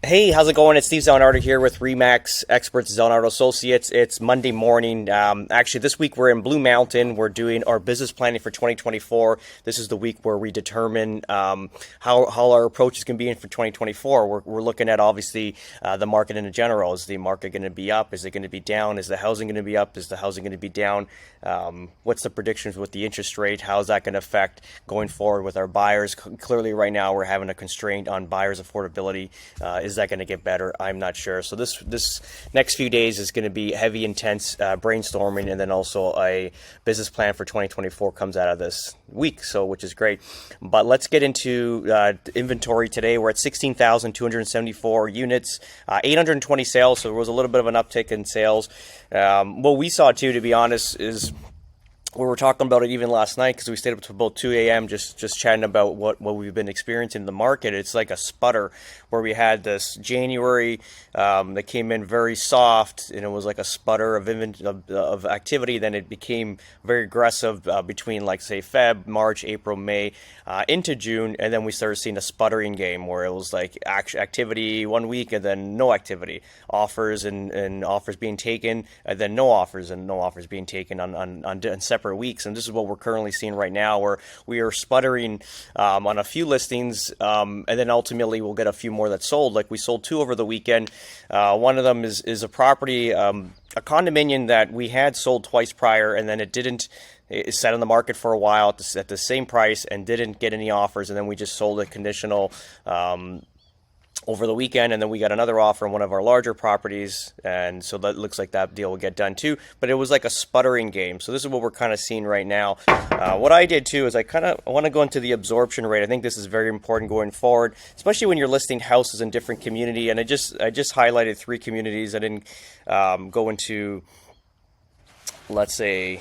Hey, how's it going? It's Steve Zalunardo here with Remax Experts Zalunardo Associates. It's Monday morning. Actually, this week we're in Blue Mountain. We're doing our business planning for 2024. This is the week where we determine how our approach is going to be in for 2024. We're looking at obviously the market in general. Is the market going to be up? Is it going to be down? Is the housing going to be up? Is the housing going to be down? What's the predictions with the interest rate? How is that going to affect going forward with our buyers? Clearly, right now we're having a constraint on buyers' affordability. Is that going to get better? I'm not sure. So this next few days is going to be heavy, intense brainstorming, and then also a business plan for 2024 comes out of this week. So which is great. But let's get into inventory today. We're at 16,274 units, 820 sales. So there was a little bit of an uptick in sales. What we saw too, to be honest, is we were talking about it even last night because we stayed up to about 2 a.m. just chatting about what we've been experiencing in the market. It's like a sputter where we had this January that came in very soft, and it was like a sputter of activity. Then it became very aggressive between, like, say, Feb, March, April, May, into June, and then we started seeing a sputtering game where it was like activity one week and then no activity, offers and offers being taken, and then no offers and no offers being taken on separate weeks. And this is what we're currently seeing right now, where we are sputtering on a few listings, and then ultimately we'll get a few more that sold. Like, we sold 2 over the weekend. One of them is a property, a condominium that we had sold twice prior, and then it sat on the market for a while at the same price and didn't get any offers, and then we just sold it conditional over the weekend, and then we got another offer on one of our larger properties, and so that looks like that deal will get done too. But it was like a sputtering game. So this is what we're kind of seeing right now. What I did too is I want to go into the absorption rate. I think this is very important going forward, especially when you're listing houses in different community. And I just highlighted 3 communities. I didn't go into, let's say,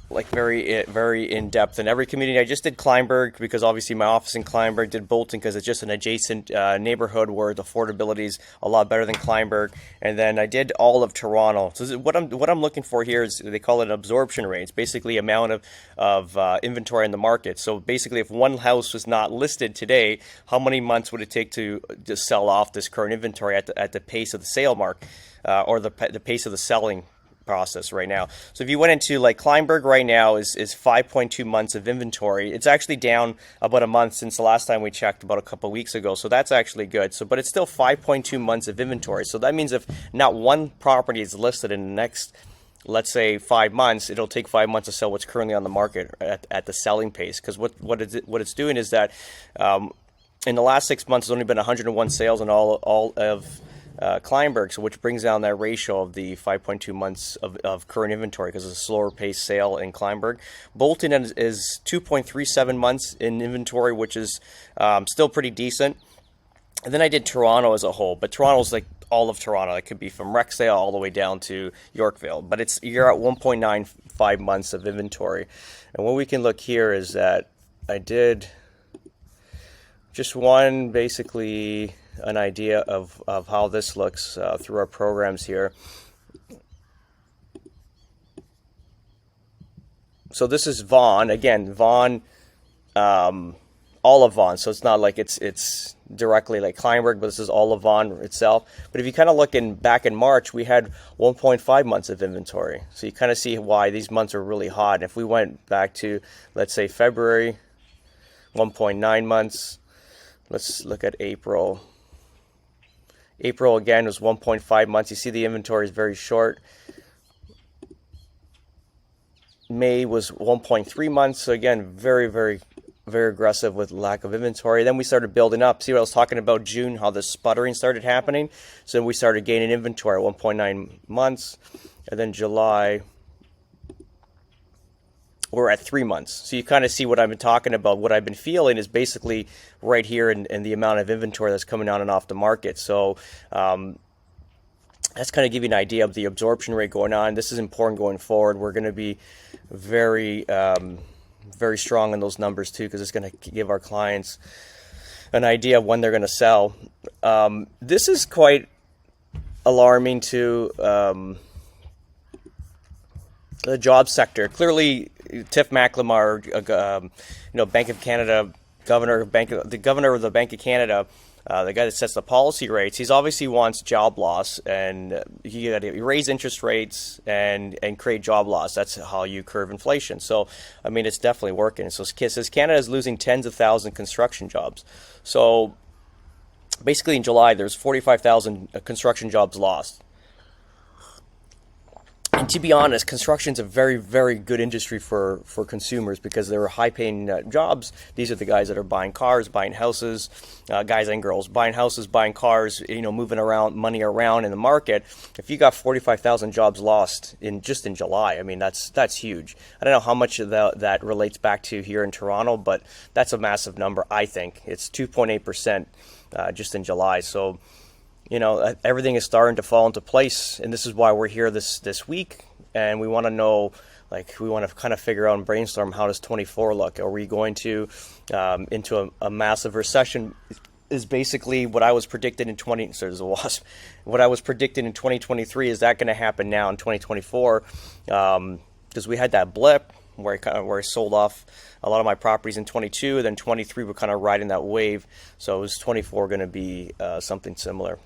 like very in depth in every community. I just did Kleinburg because obviously my office in Kleinburg, did Bolton because it's just an adjacent neighborhood where the affordability is a lot better than Kleinburg, and then I did all of Toronto. So what I'm looking for here is, they call it an absorption rate. It's basically amount of inventory in the market. So basically, if one house was not listed today, how many months would it take to sell off this current inventory at the pace of the sale mark, or the pace of the selling process right now? So if you went into, like, Kleinburg right now is 5.2 months of inventory. It's actually down about a month since the last time we checked, about a couple of weeks ago. So that's actually good. So, but it's still 5.2 months of inventory. So that means if not one property is listed in the next, let's say, 5 months, it'll take 5 months to sell what's currently on the market at the selling pace. Because what it's doing is that in the last 6 months, there's only been 101 sales in all of Kleinburg, so which brings down that ratio of the 5.2 months of current inventory because it's a slower paced sale in Kleinburg. Bolton is 2.37 months in inventory, which is still pretty decent. And then I did Toronto as a whole, but Toronto's like all of Toronto. It could be from Rexdale all the way down to Yorkville, but you're at 1.95 months of inventory. And what we can look here is that I did just one, basically an idea of how this looks through our programs here. So this is Vaughan. Again, Vaughan, all of Vaughan. So it's not like it's directly like Kleinburg, but this is all of Vaughan itself. But if you kind of look back in March, we had 1.5 months of inventory. So you kind of see why these months are really hot. If we went back to, let's say, February, 1.9 months. Let's look at April. April again was 1.5 months. You see the inventory is very short. May was 1.3 months. So again, very, very, very aggressive with lack of inventory. Then we started building up. See what I was talking about, June, how the sputtering started happening. So we started gaining inventory at 1.9 months. And then July, we're at 3 months. So you kind of see what I've been talking about. What I've been feeling is basically right here in the amount of inventory that's coming on and off the market. So that's kind of give you an idea of the absorption rate going on. This is important going forward. We're going to be very, very strong in those numbers too, because it's going to give our clients an idea of when they're going to sell. This is quite alarming to the job sector. Clearly, Tiff Macklemore, Bank of Canada the governor of the Bank of Canada, the guy that sets the policy rates, he's obviously wants job loss, and he got to raise interest rates and create job loss. That's how you curve inflation. So, I mean, it's definitely working. So, it says Canada is losing tens of thousands of construction jobs. So, basically, in July, there's 45,000 construction jobs lost. And to be honest, construction is a very, very good industry for consumers because they're high-paying jobs. These are the guys that are buying cars, buying houses, guys and girls buying houses, buying cars, moving around money around in the market. If you got 45,000 jobs lost in July, I mean that's huge. I don't know how much of that relates back to here in Toronto, but that's a massive number. I think it's 2.8% just in July. So, everything is starting to fall into place, and this is why we're here this week, and we want to know, we want to kind of figure out and brainstorm, how does 24 look? Are we going to into a massive recession? Is basically what I was predicted in what I was predicting in 2023. Is that going to happen now in 2024? Because we had that blip where I sold off a lot of my properties in 22, then 23 we're kind of riding that wave. So is 24 going to be something similar?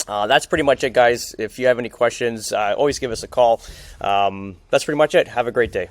That's pretty much it, guys. If you have any questions, always give us a call. That's pretty much it. Have a great day.